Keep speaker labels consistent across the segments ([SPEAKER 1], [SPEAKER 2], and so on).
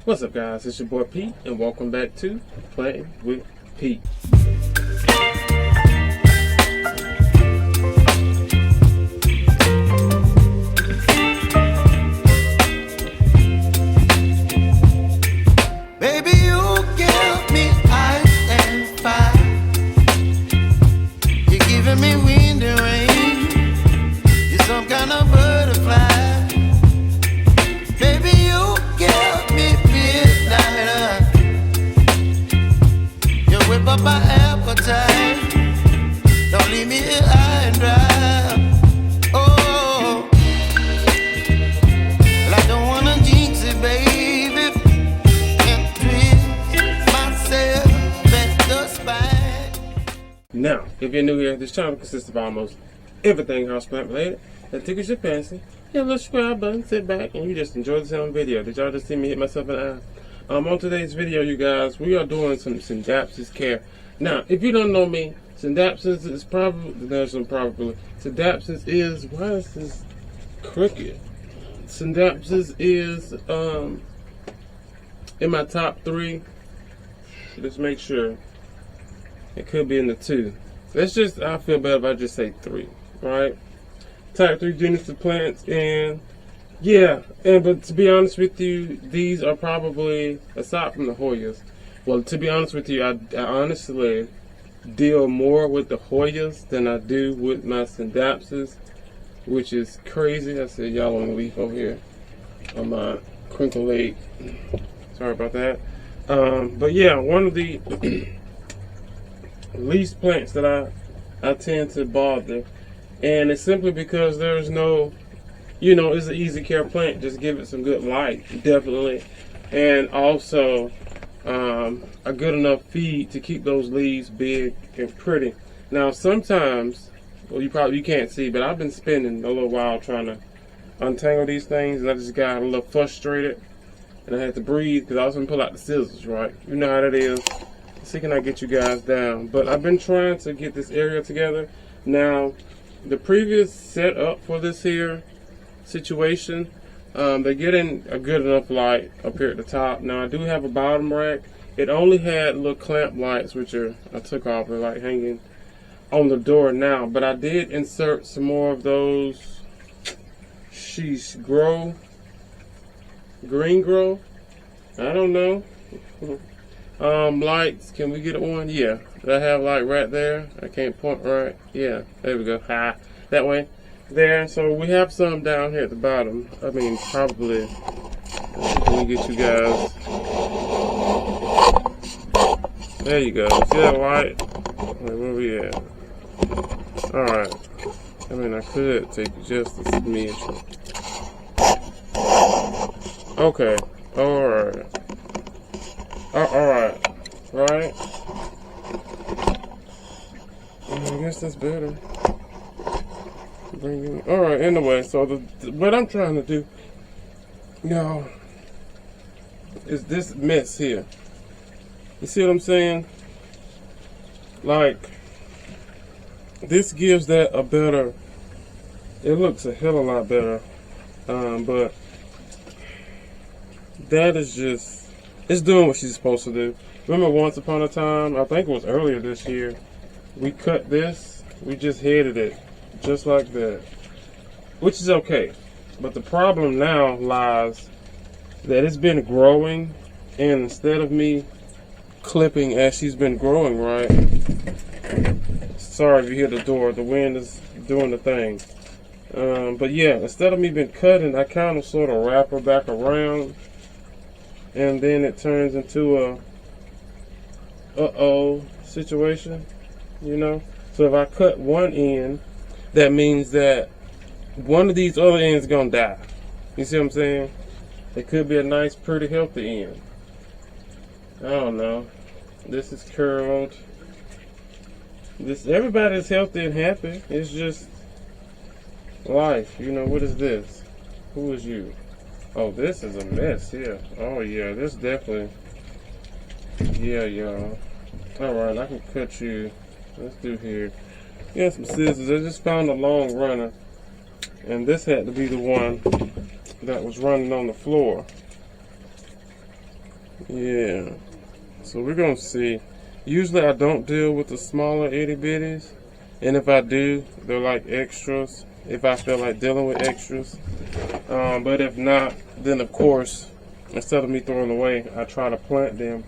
[SPEAKER 1] What's up, guys? It's your boy Pete, and welcome back to Playing with Pete.
[SPEAKER 2] Baby, you give me ice and fire. You're giving me wind and rain. You're some kind of butterfly. Baby, you give me midnight. You whip up my appetite. Don't leave me here high and dry. Oh, well, I don't wanna jinx it, baby. And twist myself at the spine.
[SPEAKER 1] Now, if you're new here, this channel consists of almost everything houseplant related that tickles your fancy. Hit a little subscribe button, sit back, and you just enjoy the sound video. Did y'all just see me hit myself in the eye? On today's video, you guys, we are doing some Synapsis care. Now, if you don't know me, Synapsis is Synapsis is, why is this crooked? Synapsis is in my top 3. Let's make sure. It could be in the 2. Let's just, I feel better if I just say 3, right? Type 3 genus of plants, and yeah, but to be honest with you, these are probably, aside from the Hoyas, well, to be honest with you, I honestly deal more with the Hoyas than I do with my Synapsis, which is crazy. I said y'all on the leaf over here on my crinkle lake. Sorry about that. But yeah, one of the least plants that I tend to bother, and it's simply because there's no, you know, it's an easy care plant. Just give it some good light, definitely, and also a good enough feed to keep those leaves big and pretty. Now sometimes, well, you can't see, but I've been spending a little while trying to untangle these things, and I just got a little frustrated, and I had to breathe because I was gonna pull out the scissors, right? You know how that is. See, can I get you guys down? But I've been trying to get this area together. Now, the previous setup for this here situation, they're getting a good enough light up here at the top. Now, I do have a bottom rack. It only had little clamp lights, which I took off, they're like hanging on the door now. But I did insert some more of those green grow, I don't know. Lights, can we get it on? Yeah, I have light right there. I can't point right. Yeah, there we go. Ha, that way, there. So we have some down here at the bottom. I mean, probably. Let me get you guys. There you go. See that light? Where we at? All right. I mean, I could take just a smidge. Okay. All right. Alright, right? I guess that's better. Alright, anyway, so what I'm trying to do now is this mess here. You see what I'm saying? Like, this gives that a better, it looks a hell of a lot better, but that is just, it's doing what she's supposed to do. Remember once upon a time, I think it was earlier this year, we cut this, we just headed it, just like that. Which is okay. But the problem now lies that it's been growing, and instead of me clipping as she's been growing, right? Sorry if you hear the door, the wind is doing the thing. But yeah, instead of me been cutting, I kind of sort of wrap her back around, and then it turns into a uh-oh situation, you know? So if I cut one end, that means that one of these other ends is gonna die. You see what I'm saying? It could be a nice, pretty, healthy end. I don't know. This is curled. Everybody's healthy and happy. It's just life, you know. What is this? Who is you? Oh, this is a mess here. Oh, yeah, this definitely. Yeah, y'all. Alright, I can cut you. Let's do here. Got some scissors. I just found a long runner. And this had to be the one that was running on the floor. Yeah. So we're gonna see. Usually I don't deal with the smaller itty bitties, and if I do, they're like extras. If I feel like dealing with extras, but if not, then of course, instead of me throwing away, I try to plant them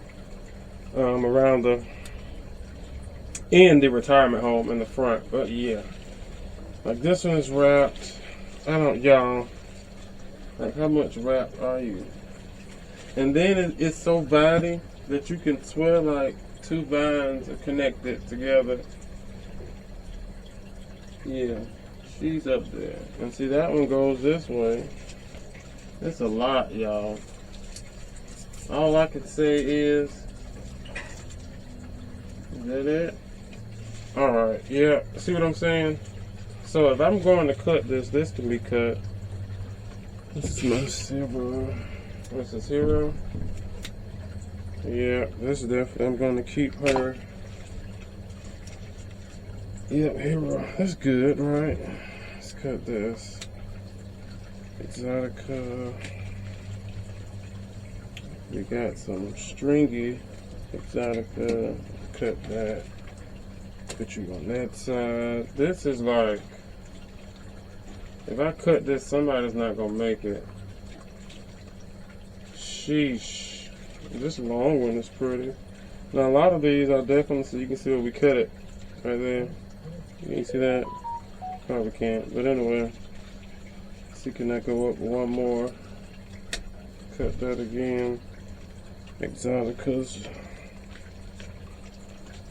[SPEAKER 1] around in the retirement home in the front. But yeah, like this one is wrapped. I don't, y'all. Like, how much wrapped are you? And then it's so viney that you can swear like two vines are connected together. Yeah, she's up there. And see, that one goes this way. It's a lot, y'all. All I can say is that it? Alright, yeah. See what I'm saying? So if I'm going to cut this can be cut. This is my silver. What's this, Hero? Yeah, this is definitely, I'm going to keep her. Yep, Hero. That's good, right? Let's cut this. Exotica. We got some stringy Exotica. Cut that. Put you on that side. This is like, if I cut this, somebody's not gonna make it. Sheesh. This long one is pretty. Now a lot of these I definitely see. You can see where we cut it right there. You can see that? Probably can't. But anyway, see, can I go up one more? Cut that again. Exoticas.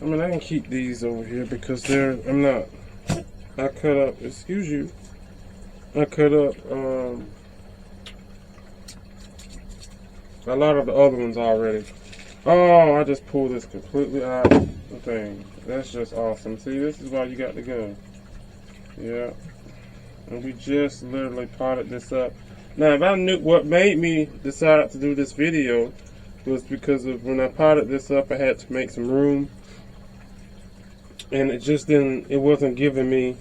[SPEAKER 1] I mean, I can keep these over here because they're, I cut up, excuse you, I cut up a lot of the other ones already. Oh, I just pulled this completely out of the thing. That's just awesome. See, this is why you got to go. Yeah. And we just literally potted this up. Now, if I knew what made me decide to do this video was because of when I potted this up, I had to make some room. And it wasn't giving me,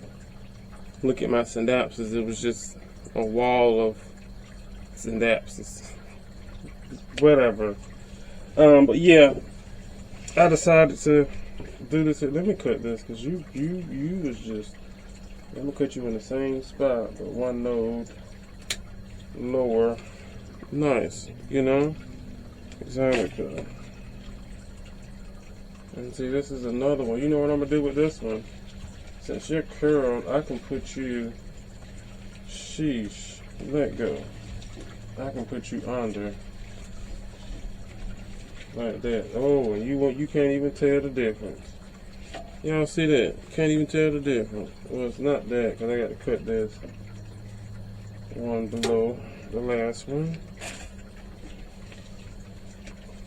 [SPEAKER 1] look at my synapsis, it was just a wall of synapsis. Whatever. But yeah, I decided to do this. Let me cut this, because you was just, I'm going to cut you in the same spot, but one node lower. Nice, you know? Exactly. And see, this is another one. You know what I'm going to do with this one? Since you're curled, I can put you, sheesh, let go. I can put you under. Like that. Oh, and you can't even tell the difference. Y'all see that? Can't even tell the difference. Well, it's not that, because I got to cut this one below the last one.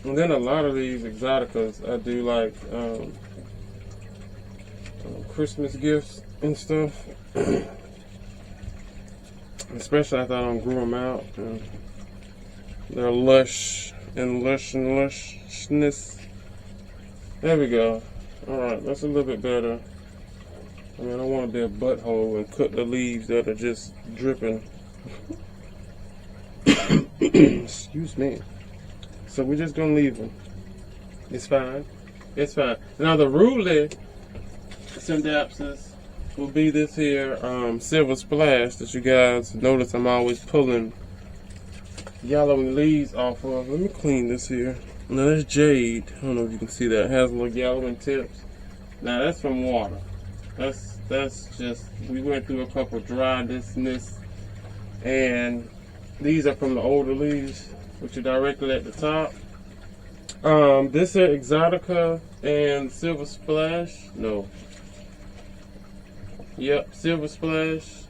[SPEAKER 1] And then a lot of these exoticas, I do like Christmas gifts and stuff. Especially after I don't grow them out. And they're lush and lushness. There we go. Alright, that's a little bit better. I mean, I don't want to be a butthole and cut the leaves that are just dripping. Excuse me. So we're just gonna leave them. It's fine. It's fine. Now the ruler synapsis will be this here silver splash that you guys notice I'm always pulling yellowing leaves off of. Let me clean this here. Now that's jade. I don't know if you can see that. It has little yellowing tips. Now that's from water. That's just, we went through a couple dryness, and these are from the older leaves, which are directly at the top. This is Exotica and Silver Splash. No. Yep, Silver Splash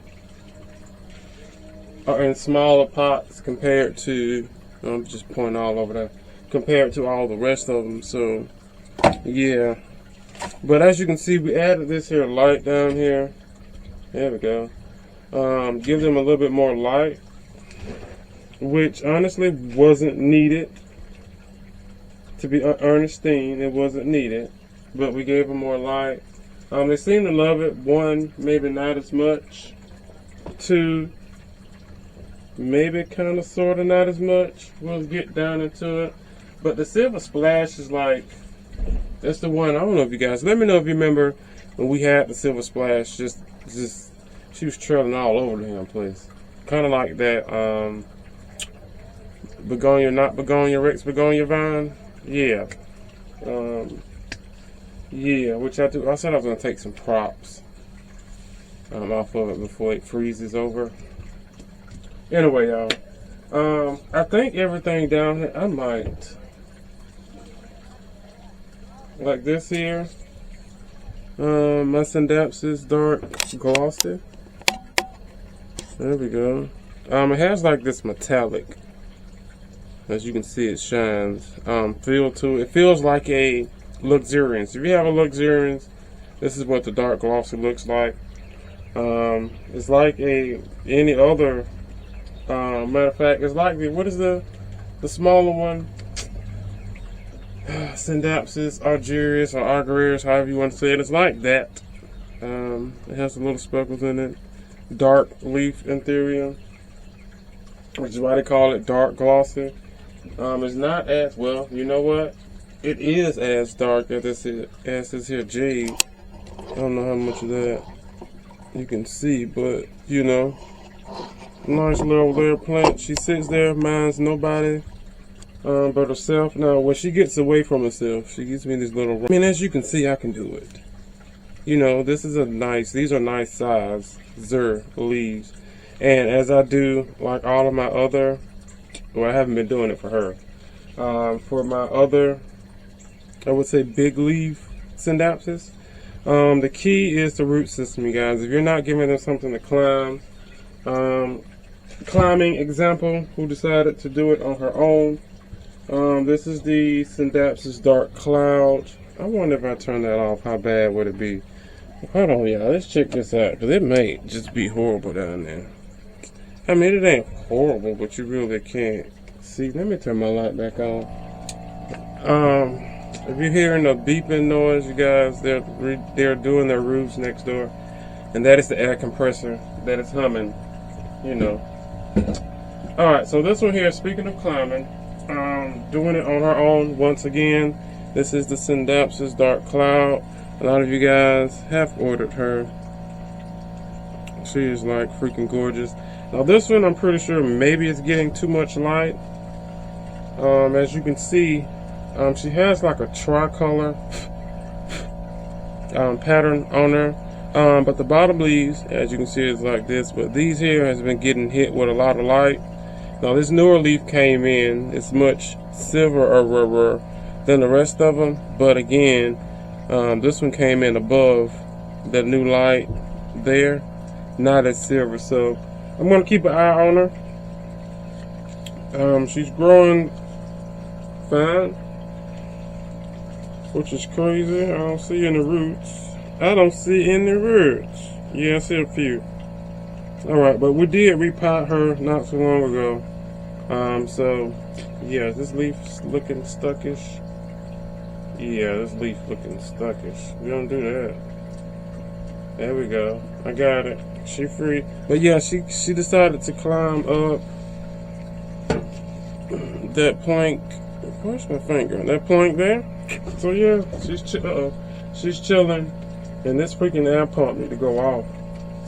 [SPEAKER 1] are in smaller pots compared to, I'm just pointing all over there, compared to all the rest of them. So, yeah. But as you can see, we added this here light down here. There we go. Give them a little bit more light, which honestly wasn't needed. To be Ernestine, it wasn't needed, but we gave them more light. They seem to love it. One, maybe not as much. Two, maybe kind of sort of not as much. We'll get down into it. But the Silver Splash is like, that's the one. I don't know if you guys, let me know if you remember when we had the Silver Splash. Just she was trailing all over the damn place. Kind of like that begonia, not begonia rex, begonia vine. Yeah. Yeah, which I do. I said I was gonna take some props off of it before it freezes over. Anyway, y'all. I think everything down here, I might like this here. My Synapsis dark glossy. There we go. It has like this metallic, as you can see, it shines. Feel to it. It feels like a luxuriance. If you have a luxuriance, this is what the dark glossy looks like. It's like any other. Matter of fact, it's like what is the smaller one? Scindapsus, Argyris, or Argyris, however you want to say it. It's like that. It has some little speckles in it. Dark leaf interior, which is why they call it dark glossy. It's not as well. You know what? It is as dark as this here jade. I don't know how much of that you can see, but you know, nice little rare plant. She sits there, minds nobody but herself. Now, when she gets away from herself, she gives me this little. I mean, as you can see, I can do it. You know, this is these are nice size leaves. And as I do, like all of my other, well, I haven't been doing it for her. For my other, I would say big leaf Synapsis, the key is the root system, you guys. If you're not giving them something to climb, climbing example, who decided to do it on her own. This is the Synapsis Dark Cloud. I wonder if I turn that off, how bad would it be? Hold on, y'all. Let's check this out, because it may just be horrible down there. I mean, it ain't horrible, but you really can't see. Let me turn my light back on. If you're hearing a beeping noise, you guys, they're doing their roofs next door, and that is the air compressor that is humming, you know. All right, so this one here, speaking of climbing, doing it on her own once again. This is the Synapsis Dark Cloud. A lot of you guys have ordered her. She is like freaking gorgeous. Now this one, I'm pretty sure maybe it's getting too much light. As you can see, she has like a tricolor pattern on her. But the bottom leaves, as you can see, is like this. But these here has been getting hit with a lot of light. Now this newer leaf came in. It's much silverer than the rest of them. But again, this one came in above that new light there, not as silver. So I'm gonna keep an eye on her. She's growing fine, which is crazy. I don't see any roots. I don't see any roots. Yeah, I see a few. Alright, but we did repot her not so long ago. So yeah, this leaf's looking stuckish. Yeah, this leaf looking stuckish. We don't do that. There we go. I got it. She free. But yeah, she decided to climb up that plank. Where's my finger? That plank there. So yeah, she's chilling. And this freaking air pump need to go off.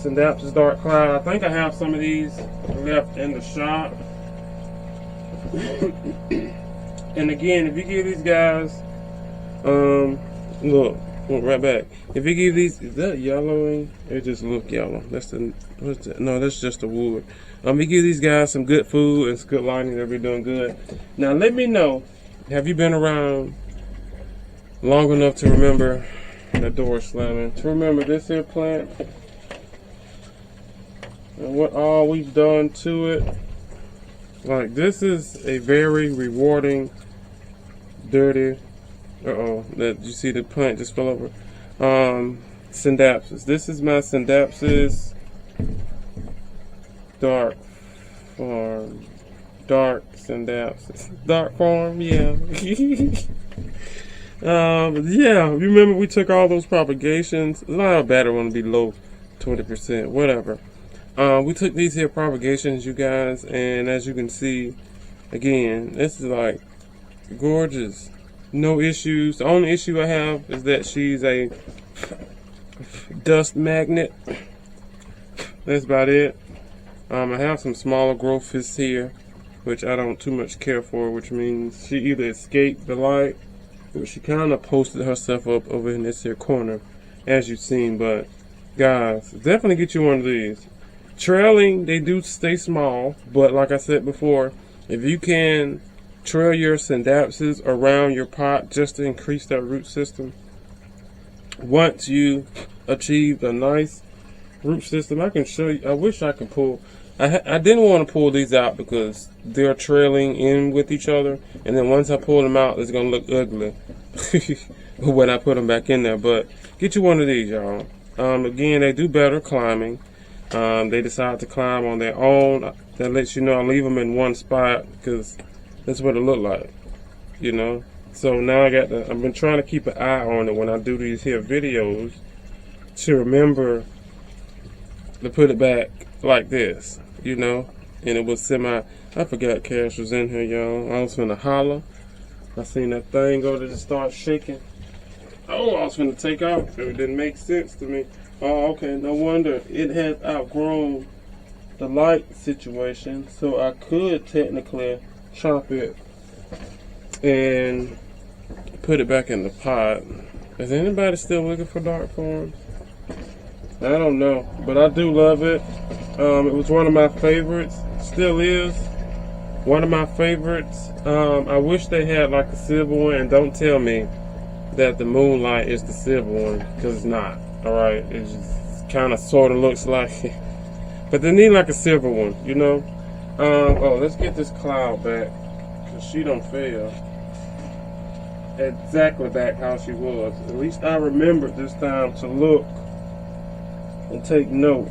[SPEAKER 1] Synapsis Dark Cloud. I think I have some of these left in the shop. And again, if you give these guys, look right back. If you give these, is that yellowing? It just look yellow. That's what's that? No, that's just the wood. You give these guys some good food and some good lighting, they'll be doing good. Now let me know, have you been around long enough to remember the door slamming? To remember this here plant and what all we've done to it. Like, this is a very rewarding, dirty, that you see the plant just fell over. Synapsis. This is my Synapsis Dark Farm. Dark Synapsis. Dark Farm, yeah. Yeah, remember we took all those propagations. A lot of better one to be low, 20%, whatever. We took these here propagations, you guys, and as you can see, again, this is like Gorgeous. No issues. The only issue I have is that she's a dust magnet. That's about it. I have some smaller growths here, which I don't too much care for, which means she either escaped the light or she kind of posted herself up over in this here corner, as you've seen. But guys, definitely get you one of these. Trailing, they do stay small, but like I said before, if you can trail your scindapsus around your pot just to increase that root system, once you achieve a nice root system, I can show you. I wish I could pull. I didn't want to pull these out because they're trailing in with each other, and then once I pull them out, it's gonna look ugly when I put them back in there. But get you one of these, y'all. Again, they do better climbing. They decide to climb on their own. That lets you know I leave them in one spot because that's what it look like, you know. So now I've been trying to keep an eye on it when I do these here videos to remember to put it back like this, you know. And it was I forgot Cash was in here, y'all. I was finna holler. I seen that thing go to just start shaking. Oh, I was finna take off. It didn't make sense to me. Oh, okay, no wonder. It had outgrown the light situation, so I could technically chop it and put it back in the pot. Is anybody still looking for dark forms? I don't know, but I do love it. It was one of my favorites. Still is one of my favorites. I wish they had like a silver one, and don't tell me that the Moonlight is the silver one, because it's not. Alright, it just kind of sort of looks like it. But they need like a silver one, you know. Oh, let's get this cloud back, because she don't fail. Exactly back how she was. At least I remembered this time to look and take note.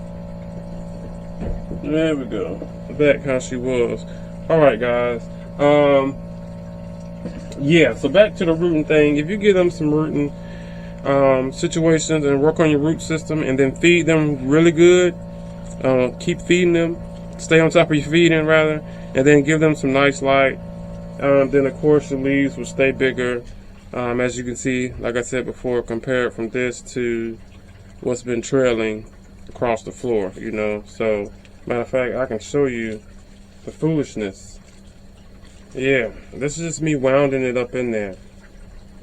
[SPEAKER 1] There we go. Back how she was. Alright, guys. Yeah, so back to the rooting thing. If you give them some rooting situations and work on your root system and then feed them really good, keep feeding them, stay on top of your feeding rather, and then give them some nice light, then of course your leaves will stay bigger. As you can see, like I said before, compare it from this to what's been trailing across the floor, you know. So matter of fact, I can show you the foolishness. Yeah, this is just me wounding it up in there.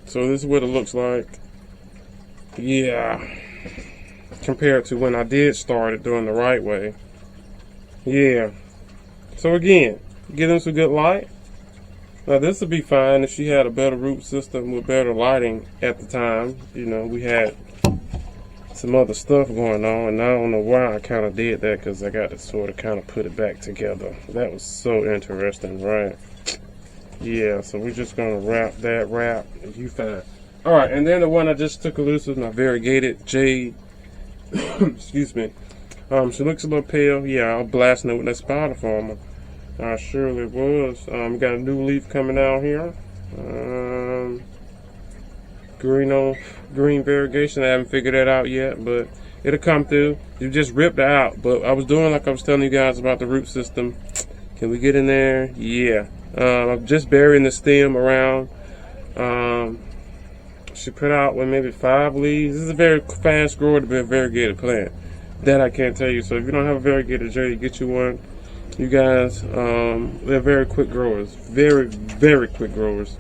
[SPEAKER 1] So this is what it looks like. Yeah, compared to when I did start it doing the right way. Yeah. So again, give them some good light. Now this would be fine if she had a better root system with better lighting at the time. You know, we had some other stuff going on, and I don't know why I kind of did that, because I got to sort of kind of put it back together. That was so interesting, right? Yeah, so we're just going to wrap that wrap, and you fine. Alright, and then the one I just took loose was my Variegated Jade. Excuse me. She looks a little pale. Yeah, I'll blast it with that spider farmer. I surely was. Got a new leaf coming out here. Green variegation. I haven't figured that out yet, but it'll come through. You just ripped it out. But I was doing like I was telling you guys about the root system. Can we get in there? Yeah. I'm just burying the stem around. She put out maybe 5 leaves. This is a very fast grower to be a variegated plant. That I can't tell you. So if you don't have a variegated jade, get you one. You guys, they're very quick growers. Very, very quick growers.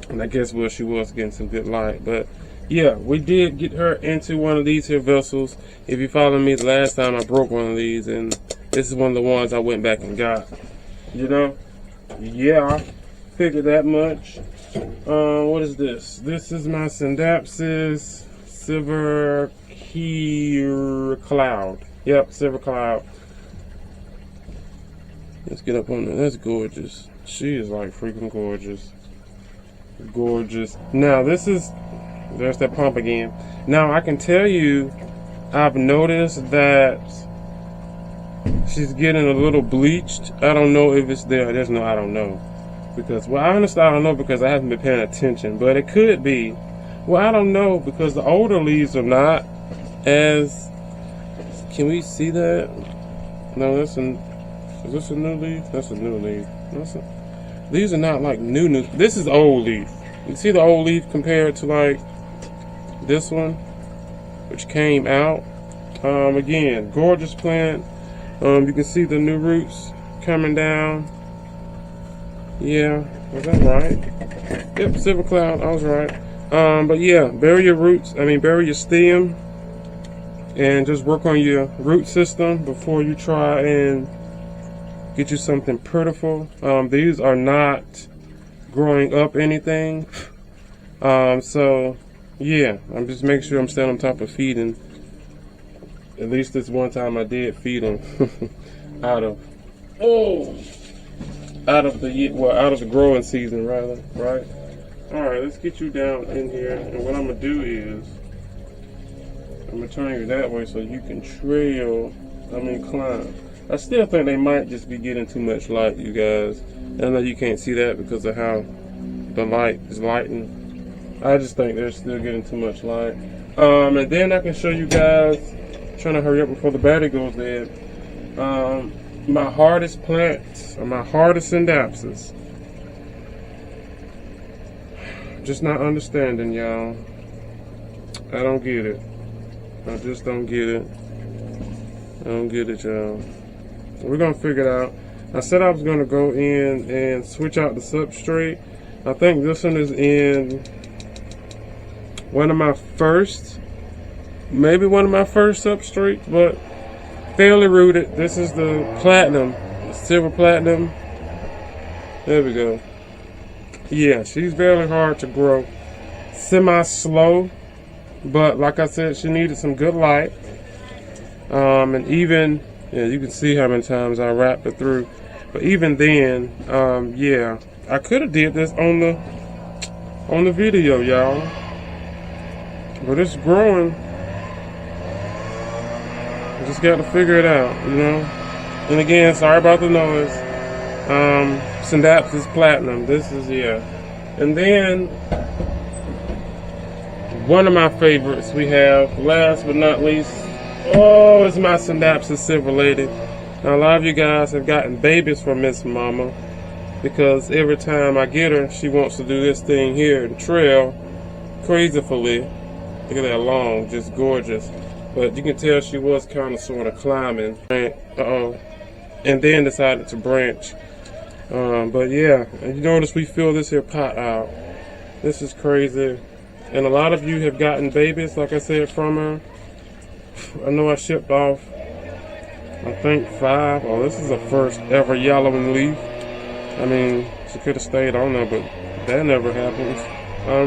[SPEAKER 1] And I guess she was getting some good light. But yeah, we did get her into one of these here vessels. If you followed me the last time, I broke one of these, and this is one of the ones I went back and got. You know? Yeah, I figured that much. What is this? This is my Synapsis Silver Cloud. Yep, Silver Cloud. Let's get up on there. That's gorgeous. She is like freaking gorgeous. Gorgeous. Now there's that pump again. Now I can tell you, I've noticed that she's getting a little bleached. I don't know if it's there. I don't know. Because, well, honestly, I don't know, because I haven't been paying attention. But it could be. Well, I don't know, because the older leaves are not as... Can we see that? No, is this a new leaf? That's a new leaf. These are not like new. This is old leaf. You see the old leaf compared to like this one, which came out. Again, gorgeous plant. You can see the new roots coming down. Yeah, was that right? Yep, silver cloud, I was right. But yeah, bury your roots, bury your stem, and just work on your root system before you try and get you something prettiful. These are not growing up anything. So yeah, I'm just making sure I'm staying on top of feeding. At least this one time I did feed them out of the growing season rather, right? All right, let's get you down in here, and what I'm gonna do is I'm gonna turn you that way so you can climb. I still think they might just be getting too much light, you guys. I know you can't see that because of how the light is lighting. I just think they're still getting too much light. And then I can show you guys, trying to hurry up before the battery goes dead, my hardest plant, or my hardest synapsis. Just not understanding, y'all. I don't get it. I just don't get it. I don't get it, y'all. We're gonna figure it out. I said I was gonna go in and switch out the substrate. I think this one is in one of my first, maybe one of my first substrates, but fairly rooted. This is the platinum, the silver platinum. There we go. Yeah, she's very hard to grow. Semi-slow, but like I said, she needed some good light. And even, yeah, you can see how many times I wrapped it through. But even then, yeah, I could have did this on the video, y'all. But it's growing. I just got to figure it out, you know. And again, sorry about the noise. Scindapsus platinum. This is, yeah. And then one of my favorites we have, last but not least, it's my Synapsis silver lady. Now a lot of you guys have gotten babies from Miss Mama because every time I get her, she wants to do this thing here and trail crazily. Look at that long, just gorgeous. But you can tell she was kind of sort of climbing. And then decided to branch. But yeah, and you notice we fill this here pot out. This is crazy. And a lot of you have gotten babies, like I said, from her. I know I shipped off, I think 5. Oh, this is the first ever yellowing leaf. I mean, she could have stayed on there, but that never happens.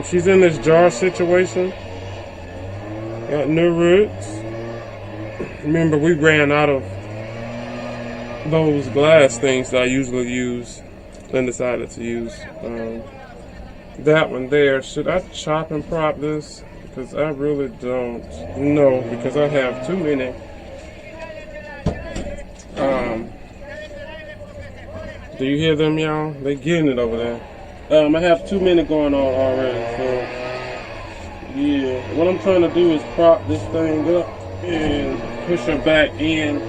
[SPEAKER 1] She's in this jar situation. Got new roots. Remember, we ran out of those glass things that I usually use and decided to use that one there. Should I chop and prop this? Because I really don't know, because I have too many do you hear them, y'all? They getting it over there. I have too many going on already, so yeah. What I'm trying to do is prop this thing up and push her back in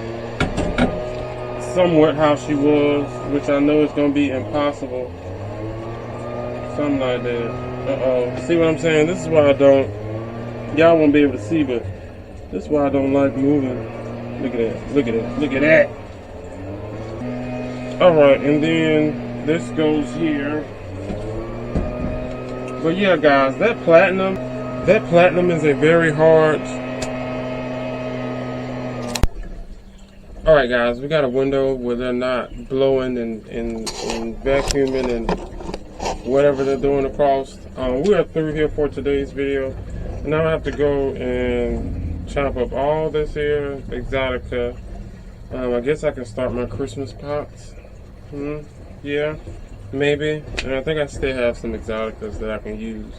[SPEAKER 1] somewhat how she was, which I know is going to be impossible. Something like that. See what I'm saying? This is why I don't, y'all won't be able to see, but this is why I don't like moving. Look at that, look at it, look at that. Alright, and then this goes here. But yeah, guys, that platinum is a very hard. Alright guys, we got a window where they're not blowing and vacuuming and whatever they're doing across. We are through here for today's video. And now I have to go and chop up all this here exotica. I guess I can start my Christmas pots. Yeah, maybe. And I think I still have some exoticas that I can use.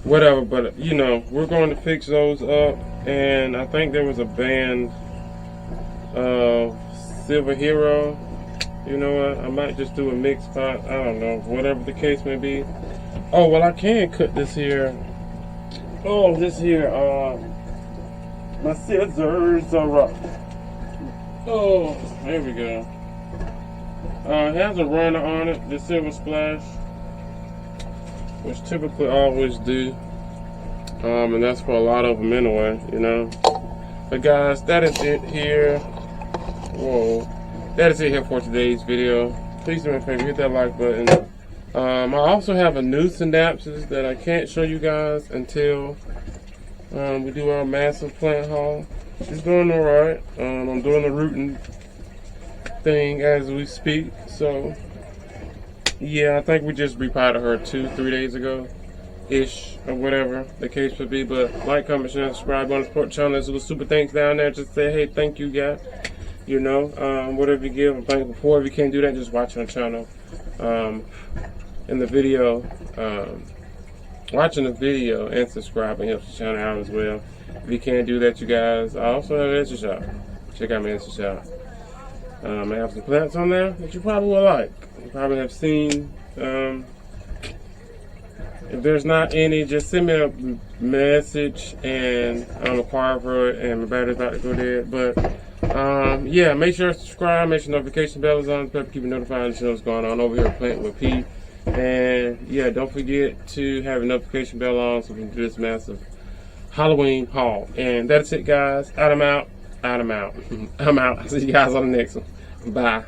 [SPEAKER 1] Whatever, but you know, we're going to fix those up. And I think there was a band of Silver Hero. You know what? I might just do a mixed pot. I don't know. Whatever the case may be. Oh, well, I can cut this here. Oh, this here. My scissors are up. Oh, there we go. It has a runner on it, the Silver Splash, which typically always do. And that's for a lot of them anyway, you know. But guys, that is it here. Whoa. That is it here for today's video. Please do me a favor, hit that like button. I also have a new Synapsis that I can't show you guys until we do our massive plant haul. She's doing alright. I'm doing the rooting thing as we speak. So, yeah, I think we just repotted her 2-3 days ago. Ish, or whatever the case would be. But like, comment, share, subscribe on the support channel. There's little super thanks down there. Just say, hey, thank you, guys. You know, whatever you give, I'm thankful for. If you can't do that, just watch on the channel. In the video, watching the video and subscribing helps the channel out as well. If you can't do that, you guys, I also have an Insta shop. Check out my Insta shop. I have some plants on there that you probably will like. You probably have seen. If there's not any, just send me a message and I'm required for it, and my battery's about to go dead. But yeah, make sure to subscribe, make sure notification bell is on, so keep you notified and see what's going on over here at Planting with Pete. And yeah, don't forget to have a notification bell on so we can do this massive Halloween haul. And that's it, guys. I'm out. I'm out. See you guys on the next one. Bye.